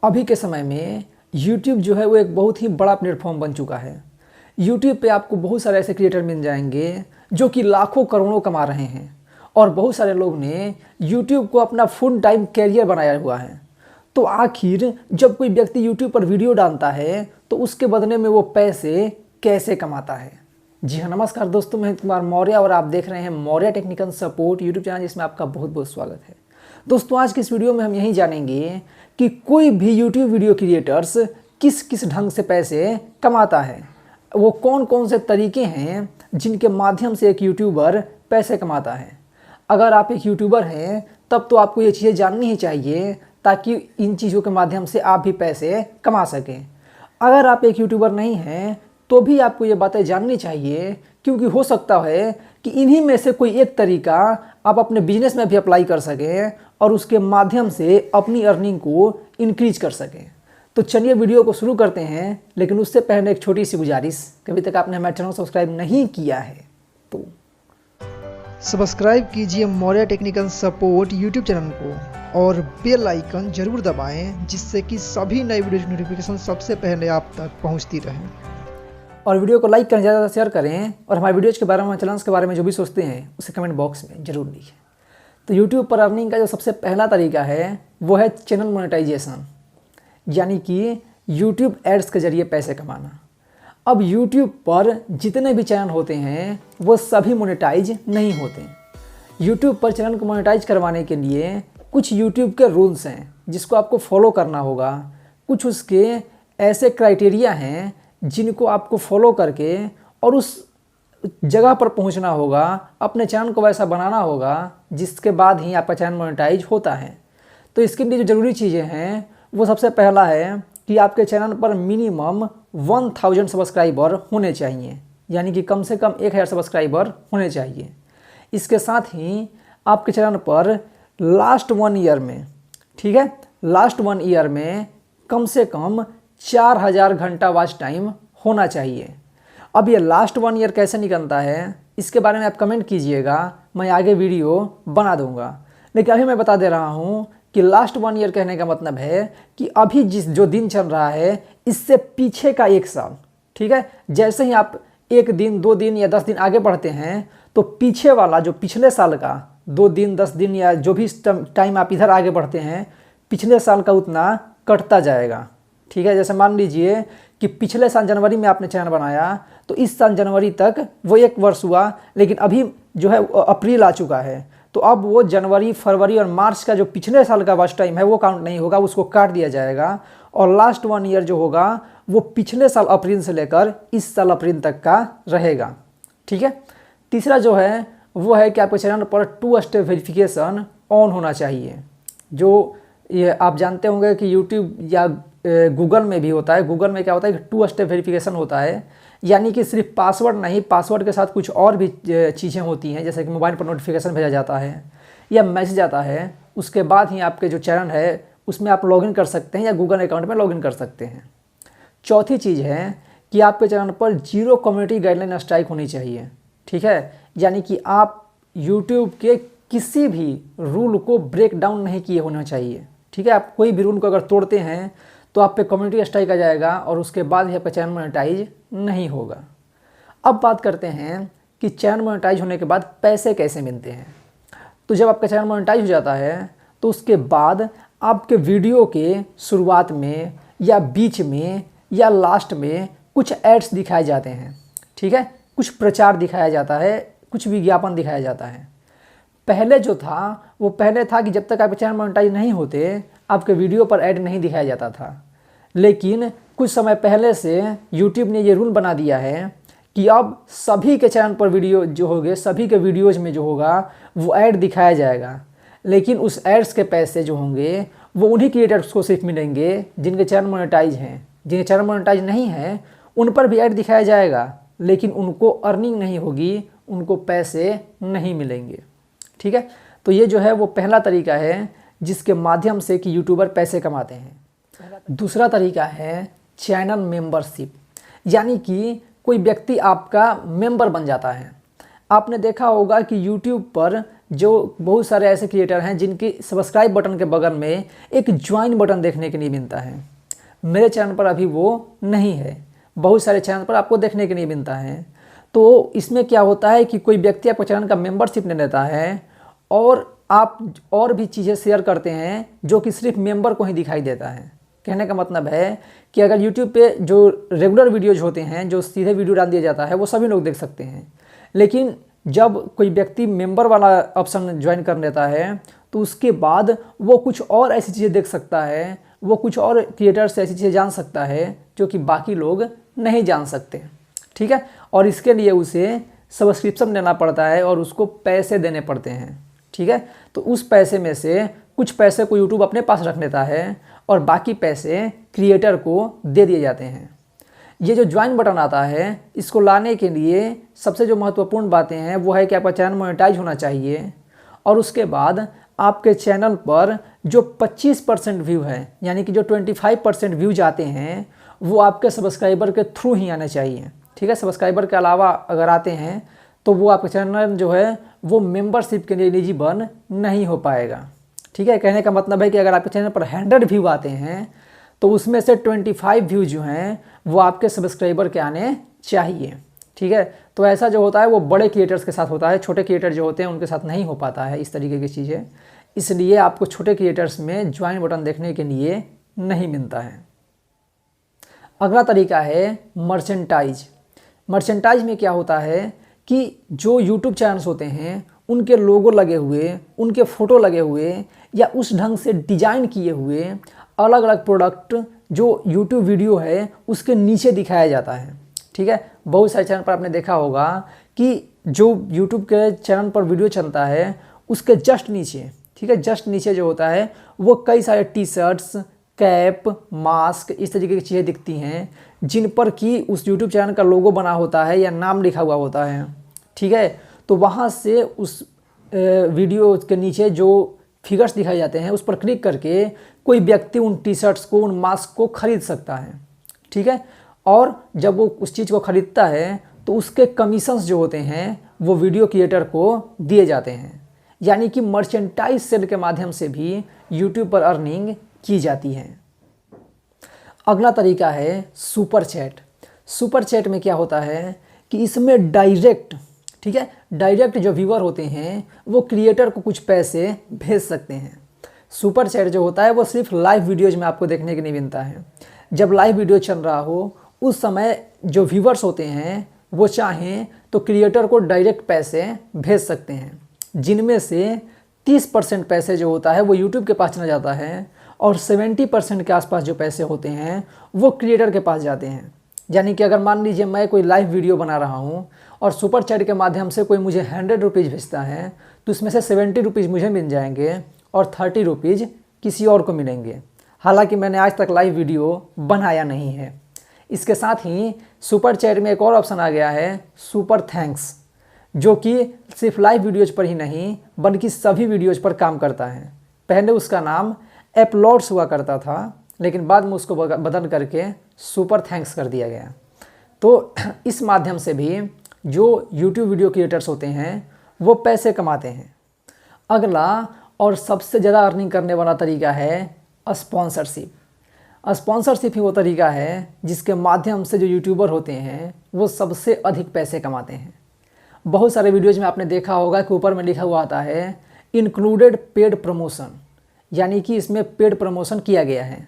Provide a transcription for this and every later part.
अभी के समय में YouTube जो है वो एक बहुत ही बड़ा प्लेटफॉर्म बन चुका है। YouTube पे आपको बहुत सारे ऐसे क्रिएटर मिल जाएंगे जो कि लाखों करोड़ों कमा रहे हैं और बहुत सारे लोग ने YouTube को अपना फुल टाइम कैरियर बनाया हुआ है। तो आखिर जब कोई व्यक्ति YouTube पर वीडियो डालता है तो उसके बदले में वो पैसे कैसे कमाता है? जी हाँ, नमस्कार दोस्तों, मैं कुमार मौर्य और आप देख रहे हैं Maurya technical support YouTube channel, जिसमें आपका बहुत बहुत स्वागत है। दोस्तों, आज की इस वीडियो में हम यही जानेंगे कि कोई भी यूट्यूब वीडियो क्रिएटर्स किस किस ढंग से पैसे कमाता है, वो कौन कौन से तरीके हैं जिनके माध्यम से एक यूट्यूबर पैसे कमाता है। अगर आप एक यूट्यूबर हैं तब तो आपको ये चीज़ें जाननी ही चाहिए ताकि इन चीज़ों के माध्यम से आप भी पैसे कमा सकें। अगर आप एक यूट्यूबर नहीं हैं तो भी आपको ये बातें जाननी चाहिए, क्योंकि हो सकता है कि इन्हीं में से कोई एक तरीका आप अपने बिजनेस में भी अप्लाई कर सकें और उसके माध्यम से अपनी अर्निंग को इंक्रीज कर सकें। तो चलिए वीडियो को शुरू करते हैं, लेकिन उससे पहले एक छोटी सी गुजारिश, कभी तक आपने हमारे चैनल को सब्सक्राइब नहीं किया है तो सब्सक्राइब कीजिए Maurya technical support YouTube channel को और बेल आइकन जरूर दबाएं, जिससे कि सभी नई वीडियो की नोटिफिकेशन सबसे पहले आप तक पहुंचती रहे। और वीडियो को लाइक करें, ज़्यादा शेयर करें और हमारे वीडियोज़ के बारे में, चैनल्स के बारे में जो भी सोचते हैं उसे कमेंट बॉक्स में ज़रूर लिखें। तो यूट्यूब पर अर्निंग का जो सबसे पहला तरीका है वो है चैनल मोनेटाइजेशन, यानी कि यूट्यूब एड्स के ज़रिए पैसे कमाना। अब यूट्यूब पर जितने भी चैनल होते हैं वो सभी मोनेटाइज नहीं होते। यूट्यूब पर चैनल को मोनेटाइज करवाने के लिए कुछ यूट्यूब के रूल्स हैं जिसको आपको फॉलो करना होगा। कुछ उसके ऐसे क्राइटेरिया हैं जिनको आपको फॉलो करके और उस जगह पर पहुंचना होगा, अपने चैनल को वैसा बनाना होगा जिसके बाद ही आपका चैनल मोनेटाइज होता है। तो इसके लिए जो ज़रूरी चीज़ें हैं वो सबसे पहला है कि आपके चैनल पर मिनिमम 1000 सब्सक्राइबर होने चाहिए, यानी कि कम से कम 1000 सब्सक्राइबर होने चाहिए। इसके साथ ही आपके चैनल पर लास्ट 1 ईयर में, ठीक है, लास्ट 1 ईयर में कम से कम 4000 घंटा वॉच टाइम होना चाहिए। अब ये लास्ट 1 ईयर कैसे निकलता है इसके बारे में आप कमेंट कीजिएगा, मैं आगे वीडियो बना दूंगा। लेकिन अभी मैं बता दे रहा हूँ कि लास्ट 1 ईयर कहने का मतलब है कि अभी जो दिन चल रहा है इससे पीछे का 1 साल, ठीक है। जैसे ही आप 1 दिन 2 दिन या 10 दिन आगे बढ़ते हैं तो पीछे वाला जो पिछले साल का 2 दिन 10 दिन या जो भी टाइम आप इधर आगे बढ़ते हैं, पिछले साल का उतना कटता जाएगा, ठीक है। जैसे मान लीजिए कि पिछले साल जनवरी में आपने चैनल बनाया तो इस साल जनवरी तक वो 1 वर्ष हुआ, लेकिन अभी जो है अप्रैल आ चुका है, तो अब वो जनवरी फरवरी और मार्च का जो पिछले साल का वॉच टाइम है वो काउंट नहीं होगा, उसको काट दिया जाएगा। और लास्ट 1 ईयर जो होगा वो पिछले साल अप्रैल से लेकर इस साल अप्रैल तक का रहेगा, ठीक है। तीसरा जो है वो है कि आपके चैनल पर 2 स्टेप वेरिफिकेशन ऑन होना चाहिए। जो ये आप जानते होंगे कि यूट्यूब या गूगल में भी होता है। गूगल में क्या होता है कि 2 स्टेप वेरिफिकेशन होता है, यानी कि सिर्फ पासवर्ड नहीं, पासवर्ड के साथ कुछ और भी चीज़ें होती हैं, जैसे कि मोबाइल पर नोटिफिकेशन भेजा जाता है या मैसेज आता है, उसके बाद ही आपके जो चैनल है उसमें आप लॉगिन कर सकते हैं या गूगल अकाउंट में लॉगिन कर सकते हैं। चौथी चीज़ है कि आपके चैनल पर 0 कम्युनिटी गाइडलाइन स्ट्राइक होनी चाहिए, ठीक है, यानी कि आप यूट्यूब के किसी भी रूल को ब्रेक डाउन नहीं किए होना चाहिए, ठीक है। आप कोई भी रूल को अगर तोड़ते हैं तो आप पे कम्युनिटी स्ट्राइक आ जाएगा और उसके बाद ही आपका चैनल मोनेटाइज नहीं होगा। अब बात करते हैं कि चैनल मोनेटाइज होने के बाद पैसे कैसे मिलते हैं। तो जब आपका चैनल मोनेटाइज हो जाता है तो उसके बाद आपके वीडियो के शुरुआत में या बीच में या लास्ट में कुछ एड्स दिखाए जाते हैं, ठीक है, कुछ प्रचार दिखाया जाता है, कुछ विज्ञापन दिखाया जाता है। पहले जो था वो पहले था कि जब तक आपके चैनल मोनेटाइज नहीं होते आपके वीडियो पर ऐड नहीं दिखाया जाता था, लेकिन कुछ समय पहले से YouTube ने ये रूल बना दिया है कि अब सभी के चैनल पर वीडियो जो होंगे, सभी के वीडियोज में जो होगा वो ऐड दिखाया जाएगा, लेकिन उस एड्स के पैसे जो होंगे वो उन्हीं क्रिएटर्स को सिर्फ मिलेंगे जिनके चैनल मोनेटाइज हैं। जिनके चैनल मोनेटाइज नहीं हैं उन पर भी ऐड दिखाया जाएगा, लेकिन उनको अर्निंग नहीं होगी, उनको पैसे नहीं मिलेंगे, ठीक है। तो ये जो है वो पहला तरीका है जिसके माध्यम से कि यूट्यूबर पैसे कमाते हैं। दूसरा तरीका है चैनल मेंबरशिप, यानी कि कोई व्यक्ति आपका मेंबर बन जाता है। आपने देखा होगा कि यूट्यूब पर जो बहुत सारे ऐसे क्रिएटर हैं जिनकी सब्सक्राइब बटन के बगल में एक ज्वाइन बटन देखने के लिए मिलता है। मेरे चैनल पर अभी वो नहीं है, बहुत सारे चैनल पर आपको देखने के लिए मिलता है। तो इसमें क्या होता है कि कोई व्यक्ति आपको चैनल का मेंबरशिप ले लेता है और आप और भी चीज़ें शेयर करते हैं जो कि सिर्फ मेंबर को ही दिखाई देता है। कहने का मतलब है कि अगर YouTube पे जो रेगुलर वीडियोज होते हैं, जो सीधे वीडियो डाल दिया जाता है, वो सभी लोग देख सकते हैं। लेकिन जब कोई व्यक्ति मेंबर वाला ऑप्शन ज्वाइन कर लेता है तो उसके बाद वो कुछ और ऐसी चीज़ें देख सकता है, वो कुछ और क्रिएटर से ऐसी चीज़ें जान सकता है जो कि बाकी लोग नहीं जान सकते। ठीक है, और इसके लिए उसे सब्सक्रिप्शन लेना पड़ता है और उसको पैसे देने पड़ते हैं। ठीक है, तो उस पैसे में से कुछ पैसे को यूट्यूब अपने पास रख लेता है और बाकी पैसे क्रिएटर को दे दिए जाते हैं। ये जो ज्वाइन बटन आता है, इसको लाने के लिए सबसे जो महत्वपूर्ण बातें हैं वो है कि आपका चैनल मोनेटाइज होना चाहिए और उसके बाद आपके चैनल पर जो 25% व्यू है, यानी कि जो 25% व्यूज आते हैं, वो आपके सब्सक्राइबर के थ्रू ही आने चाहिए। ठीक है, सब्सक्राइबर के अलावा अगर आते हैं तो वो आपका चैनल जो है वो मेंबरशिप के लिए एलिजिबल नहीं हो पाएगा। ठीक है, कहने का मतलब है कि अगर आपके चैनल पर 100 व्यू आते हैं तो उसमें से 25 व्यू जो हैं वो आपके सब्सक्राइबर के आने चाहिए। ठीक है, तो ऐसा जो होता है वो बड़े क्रिएटर्स के साथ होता है, छोटे क्रिएटर जो होते हैं उनके साथ नहीं हो पाता है इस तरीके की चीज़ें। इसलिए आपको छोटे क्रिएटर्स में ज्वाइन बटन देखने के लिए नहीं मिलता है। अगला तरीका है मर्चेंटाइज। मर्चेंटाइज में क्या होता है कि जो यूट्यूब चैनल्स होते हैं उनके लोगो लगे हुए, उनके फ़ोटो लगे हुए या उस ढंग से डिज़ाइन किए हुए अलग अलग प्रोडक्ट जो यूट्यूब वीडियो है उसके नीचे दिखाया जाता है। ठीक है, बहुत सारे चैनल पर आपने देखा होगा कि जो यूट्यूब के चैनल पर वीडियो चलता है उसके जस्ट नीचे, ठीक है, जस्ट नीचे जो होता है वो कई सारे टी शर्ट्स, कैप, मास्क, इस तरीके की चीज़ें दिखती हैं जिन पर कि उस यूट्यूब चैनल का लोगो बना होता है या नाम लिखा हुआ होता है। ठीक है, तो वहाँ से उस वीडियो के नीचे जो फिगर्स दिखाए जाते हैं उस पर क्लिक करके कोई व्यक्ति उन टी शर्ट्स को, उन मास्क को खरीद सकता है। ठीक है, और जब वो उस चीज़ को ख़रीदता है तो उसके कमीशंस जो होते हैं वो वीडियो क्रिएटर को दिए जाते हैं। यानी कि मर्चेंटाइज सेल के माध्यम से भी यूट्यूब पर अर्निंग की जाती है। अगला तरीका है सुपर चैट। सुपर चैट में क्या होता है कि इसमें डायरेक्ट, ठीक है, डायरेक्ट जो व्यूअर होते हैं वो क्रिएटर को कुछ पैसे भेज सकते हैं। सुपर चैट जो होता है वो सिर्फ लाइव वीडियोज में आपको देखने के लिए मिलता है। जब लाइव वीडियो चल रहा हो उस समय जो व्यूअर्स होते हैं वो चाहें तो क्रिएटर को डायरेक्ट पैसे भेज सकते हैं, जिनमें से 30% पैसे जो होता है वो यूट्यूब के पास चला जाता है और 70% के आसपास जो पैसे होते हैं वो क्रिएटर के पास जाते हैं। यानी कि अगर मान लीजिए मैं कोई लाइव वीडियो बना रहा हूँ और सुपर चैट के माध्यम से कोई मुझे 100 रुपीज़ भेजता है तो इसमें से 70 रुपीज़ मुझे मिल जाएंगे और 30 रुपीज़ किसी और को मिलेंगे। हालांकि मैंने आज तक लाइव वीडियो बनाया नहीं है। इसके साथ ही सुपर चैट में एक और ऑप्शन आ गया है सुपर थैंक्स, जो कि सिर्फ लाइव वीडियोज़ पर ही नहीं बल्कि सभी वीडियोज़ पर काम करता है। पहले उसका नाम अपलोड्स हुआ करता था लेकिन बाद में उसको बदल करके सुपर थैंक्स कर दिया गया। तो इस माध्यम से भी जो यूट्यूब वीडियो क्रिएटर्स होते हैं वो पैसे कमाते हैं। अगला और सबसे ज़्यादा अर्निंग करने वाला तरीका है स्पॉन्सरशिप। स्पॉन्सरशिप ही वो तरीका है जिसके माध्यम से जो यूट्यूबर होते हैं वो सबसे अधिक पैसे कमाते हैं। बहुत सारे वीडियोज़ में आपने देखा होगा कि ऊपर में लिखा हुआ आता है इंक्लूडेड पेड प्रमोशन, यानी कि इसमें पेड प्रमोशन किया गया है।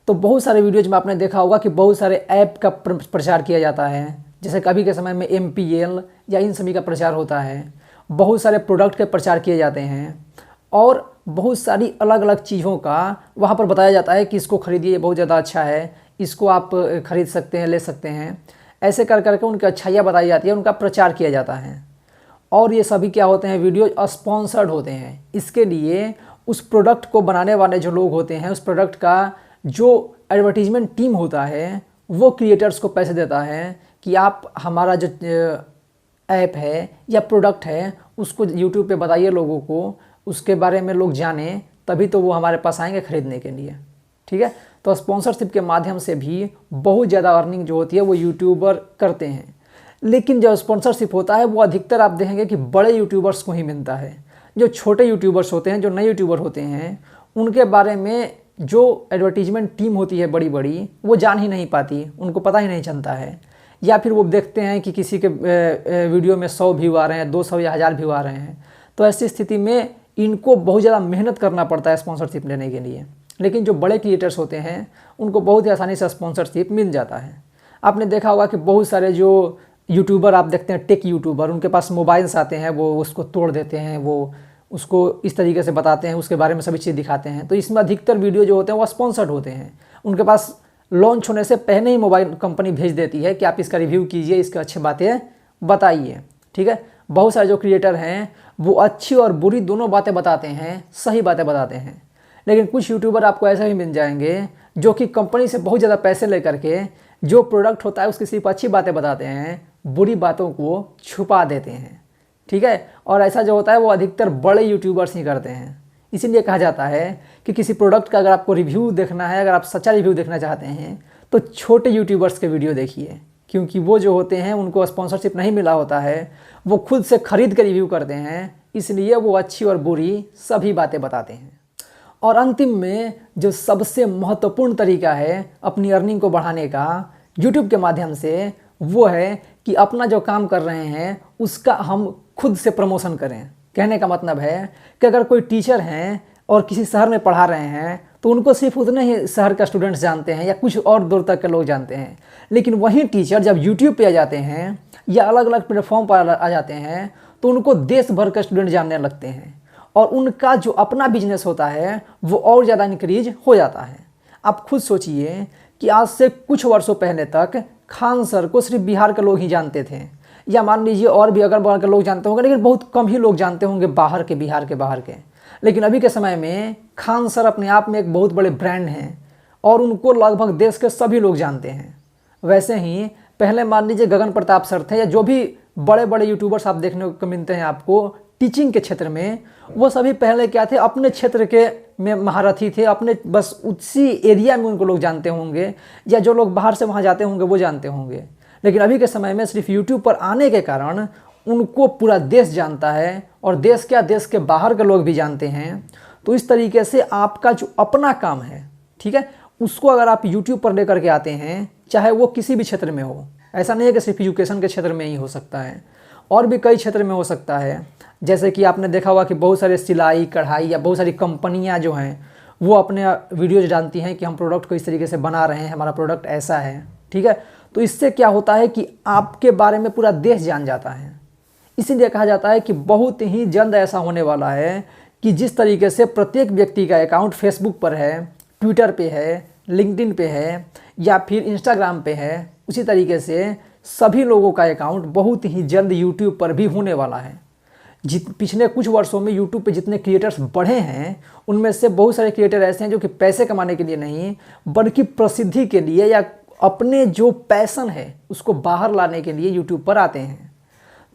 तो बहुत सारे वीडियोज़ में आपने देखा होगा कि बहुत सारे ऐप का प्रचार किया जाता है, जैसे कभी के समय में MPL या इन सभी का प्रचार होता है। बहुत सारे प्रोडक्ट के प्रचार किए जाते हैं और बहुत सारी अलग अलग चीज़ों का वहाँ पर बताया जाता है कि इसको खरीदिए, बहुत ज़्यादा अच्छा है, इसको आप खरीद सकते हैं, ले सकते हैं। ऐसे कर करके उनकी अच्छाइयाँ बताई जाती है, उनका प्रचार किया जाता है। और ये सभी क्या होते हैं, वीडियो स्पॉन्सर्ड होते हैं। इसके लिए उस प्रोडक्ट को बनाने वाले जो लोग होते हैं, उस प्रोडक्ट का जो एडवर्टीजमेंट टीम होता है वो क्रिएटर्स को पैसे देता है कि आप हमारा जो ऐप है या प्रोडक्ट है उसको यूट्यूब पे बताइए लोगों को, उसके बारे में लोग जानें, तभी तो वो हमारे पास आएंगे ख़रीदने के लिए। ठीक है, तो स्पॉन्सरशिप के माध्यम से भी बहुत ज़्यादा अर्निंग जो होती है वो यूट्यूबर करते हैं। लेकिन जो स्पॉन्सरशिप होता है वो अधिकतर आप देखेंगे कि बड़े यूट्यूबर्स को ही मिलता है। जो छोटे यूट्यूबर्स होते हैं, जो नए यूट्यूबर होते हैं, उनके बारे में जो एडवर्टीजमेंट टीम होती है बड़ी बड़ी, वो जान ही नहीं पाती, उनको पता ही नहीं चलता है। या फिर वो देखते हैं कि किसी के वीडियो में 100 व्यू आ रहे हैं, 200 या 1000 व्यू आ रहे हैं, तो ऐसी स्थिति में इनको बहुत ज़्यादा मेहनत करना पड़ता है स्पॉन्सरशिप लेने के लिए। लेकिन जो बड़े क्रिएटर्स होते हैं उनको बहुत ही आसानी से स्पॉन्सरशिप मिल जाता है। आपने देखा होगा कि बहुत सारे जो यूट्यूबर आप देखते हैं, टेक यूट्यूबर, उनके पास मोबाइल्स आते हैं, वो उसको तोड़ देते हैं, वो उसको इस तरीके से बताते हैं, उसके बारे में सभी चीज़ दिखाते हैं। तो इसमें अधिकतर वीडियो जो होते हैं वो स्पॉन्सर्ड होते हैं। उनके पास लॉन्च होने से पहले ही मोबाइल कंपनी भेज देती है कि आप इसका रिव्यू कीजिए, इसकी अच्छी बातें बताइए। ठीक है, बहुत सारे जो क्रिएटर हैं वो अच्छी और बुरी दोनों बातें बताते हैं, सही बातें बताते हैं। लेकिन कुछ यूट्यूबर आपको ऐसे ही मिल जाएंगे जो कि कंपनी से बहुत ज़्यादा पैसे लेकर के जो प्रोडक्ट होता है उसकी सिर्फ अच्छी बातें बताते हैं, बुरी बातों को छुपा देते हैं। ठीक है, और ऐसा जो होता है वो अधिकतर बड़े यूट्यूबर्स ही करते हैं। इसीलिए कहा जाता है कि किसी प्रोडक्ट का अगर आपको रिव्यू देखना है, अगर आप सच्चा रिव्यू देखना चाहते हैं, तो छोटे यूट्यूबर्स के वीडियो देखिए, क्योंकि वो जो होते हैं उनको स्पॉन्सरशिप नहीं मिला होता है, वो खुद से खरीद के रिव्यू करते हैं, इसलिए वो अच्छी और बुरी सभी बातें बताते हैं। और अंतिम में जो सबसे महत्वपूर्ण तरीका है अपनी अर्निंग को बढ़ाने का यूट्यूब के माध्यम से, वो है कि अपना जो काम कर रहे हैं उसका हम खुद से प्रमोशन करें। कहने का मतलब है कि अगर कोई टीचर हैं और किसी शहर में पढ़ा रहे हैं तो उनको सिर्फ उतने ही शहर का स्टूडेंट्स जानते हैं या कुछ और दूर तक के लोग जानते हैं। लेकिन वहीं टीचर जब यूट्यूब पे आ जाते हैं या अलग अलग प्लेटफॉर्म पर आ जाते हैं तो उनको देश भर के स्टूडेंट जानने लगते हैं और उनका जो अपना बिजनेस होता है वो और ज़्यादा इंक्रीज हो जाता है। आप खुद सोचिए कि आज से कुछ वर्षों पहले तक खान सर को सिर्फ बिहार के लोग ही जानते थे, या मान लीजिए और भी अगल बगल के लोग जानते होंगे, लेकिन बहुत कम ही लोग जानते होंगे बाहर के, बिहार के बाहर के। लेकिन अभी के समय में खान सर अपने आप में एक बहुत बड़े ब्रांड हैं और उनको लगभग देश के सभी लोग जानते हैं। वैसे ही पहले मान लीजिए गगन प्रताप सर थे, या जो भी बड़े बड़े यूट्यूबर्स आप देखने को मिलते हैं आपको टीचिंग के क्षेत्र में, वो सभी पहले क्या थे, अपने क्षेत्र के में महारथी थे, अपने बस उसी एरिया में उनको लोग जानते होंगे, या जो लोग बाहर से वहाँ जाते होंगे वो जानते होंगे। लेकिन अभी के समय में सिर्फ यूट्यूब पर आने के कारण उनको पूरा देश जानता है, और देश क्या, देश के बाहर के लोग भी जानते हैं। तो इस तरीके से आपका जो अपना काम है, ठीक है, उसको अगर आप यूट्यूब पर लेकर के आते हैं, चाहे वो किसी भी क्षेत्र में हो, ऐसा नहीं है कि सिर्फ एजुकेशन के क्षेत्र में ही हो सकता है, और भी कई क्षेत्र में हो सकता है। जैसे कि आपने देखा होगा कि बहुत सारे सिलाई कढ़ाई या बहुत सारी कंपनियां जो हैं वो अपने वीडियोज डालती हैं कि हम प्रोडक्ट को इस तरीके से बना रहे हैं, हमारा प्रोडक्ट ऐसा है। ठीक है, तो इससे क्या होता है कि आपके बारे में पूरा देश जान जाता है। इसीलिए कहा जाता है कि बहुत ही जल्द ऐसा होने वाला है कि जिस तरीके से प्रत्येक व्यक्ति का अकाउंट फेसबुक पर है, ट्विटर पे है, लिंक्डइन पे है या फिर इंस्टाग्राम पे है, उसी तरीके से सभी लोगों का अकाउंट बहुत ही जल्द यूट्यूब पर भी होने वाला है। पिछले कुछ वर्षों में यूट्यूब पे जितने क्रिएटर्स बढ़े हैं उनमें से बहुत सारे क्रिएटर ऐसे हैं जो कि पैसे कमाने के लिए नहीं, बल्कि प्रसिद्धि के लिए या अपने जो पैशन है उसको बाहर लाने के लिए यूट्यूब पर आते हैं।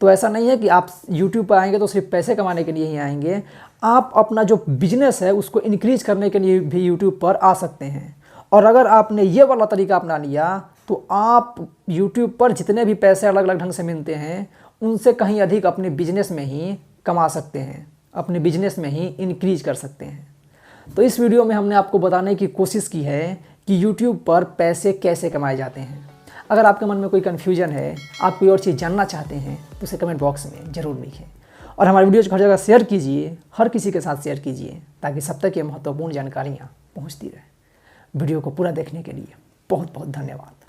तो ऐसा नहीं है कि आप यूट्यूब पर आएंगे तो सिर्फ पैसे कमाने के लिए ही आएंगे, आप अपना जो बिजनेस है उसको इंक्रीज करने के लिए भी यूट्यूब पर आ सकते हैं। और अगर आपने ये वाला तरीका अपना लिया तो आप यूट्यूब पर जितने भी पैसे अलग अलग ढंग से मिलते हैं उनसे कहीं अधिक अपने बिजनेस में ही कमा सकते हैं, अपने बिजनेस में ही इंक्रीज कर सकते हैं। तो इस वीडियो में हमने आपको बताने की कोशिश की है कि यूट्यूब पर पैसे कैसे कमाए जाते हैं। अगर आपके मन में कोई कन्फ्यूजन है, आप कोई और चीज़ जानना चाहते हैं तो उसे कमेंट बॉक्स में ज़रूर लिखें और हमारी वीडियोज़ को हर जगह शेयर कीजिए, हर किसी के साथ शेयर कीजिए ताकि सब तक ये महत्वपूर्ण जानकारियाँ पहुँचती रहें। वीडियो को पूरा देखने के लिए बहुत बहुत धन्यवाद।